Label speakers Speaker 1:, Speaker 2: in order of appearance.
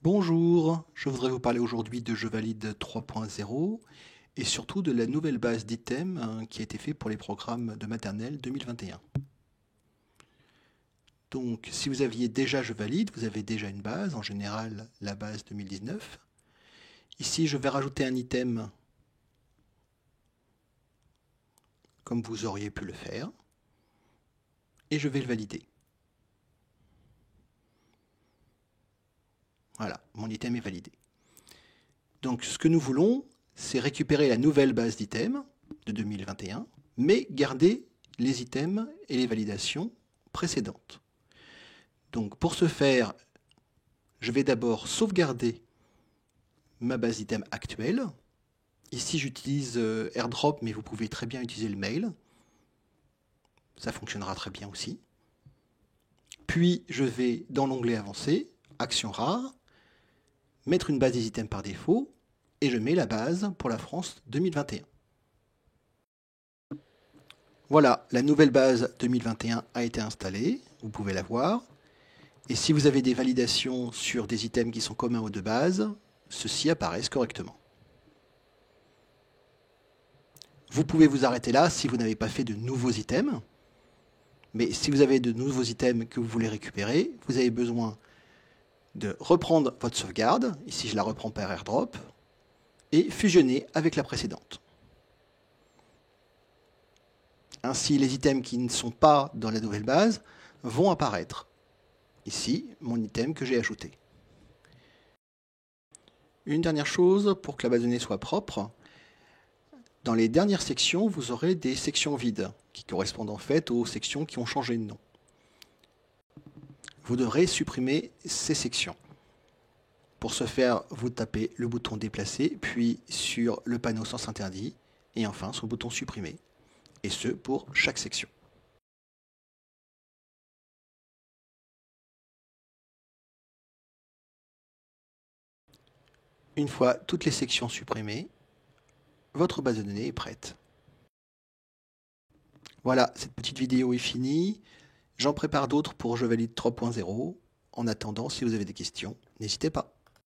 Speaker 1: Bonjour, je voudrais vous parler aujourd'hui de Je valide 3.0 et surtout de la nouvelle base d'items qui a été faite pour les programmes de maternelle 2021. Donc si vous aviez déjà Je valide, vous avez déjà une base, en général la base 2019. Ici je vais rajouter un item comme vous auriez pu le faire et je vais le valider. Voilà, mon item est validé. Donc ce que nous voulons, c'est récupérer la nouvelle base d'items de 2021, mais garder les items et les validations précédentes. Donc pour ce faire, je vais d'abord sauvegarder ma base d'items actuelle. Ici j'utilise AirDrop, mais vous pouvez très bien utiliser le mail. Ça fonctionnera très bien aussi. Puis je vais dans l'onglet avancé, Actions rares, mettre une base des items par défaut, et je mets la base pour la France 2021. Voilà, la nouvelle base 2021 a été installée, vous pouvez la voir. Et si vous avez des validations sur des items qui sont communs aux deux bases, ceux-ci apparaissent correctement. Vous pouvez vous arrêter là si vous n'avez pas fait de nouveaux items. Mais si vous avez de nouveaux items que vous voulez récupérer, vous avez besoin de reprendre votre sauvegarde. Ici, je la reprends par AirDrop. Et fusionner avec la précédente. Ainsi, les items qui ne sont pas dans la nouvelle base vont apparaître. Ici, mon item que j'ai ajouté. Une dernière chose, pour que la base de données soit propre, dans les dernières sections, vous aurez des sections vides, qui correspondent en fait aux sections qui ont changé de nom. Vous devrez supprimer ces sections. Pour ce faire, vous tapez le bouton déplacer, puis sur le panneau sens interdit, et enfin sur le bouton supprimer, et ce pour chaque section. Une fois toutes les sections supprimées, votre base de données est prête. Voilà, cette petite vidéo est finie. J'en prépare d'autres pour Je valide 3.0. En attendant, si vous avez des questions, n'hésitez pas.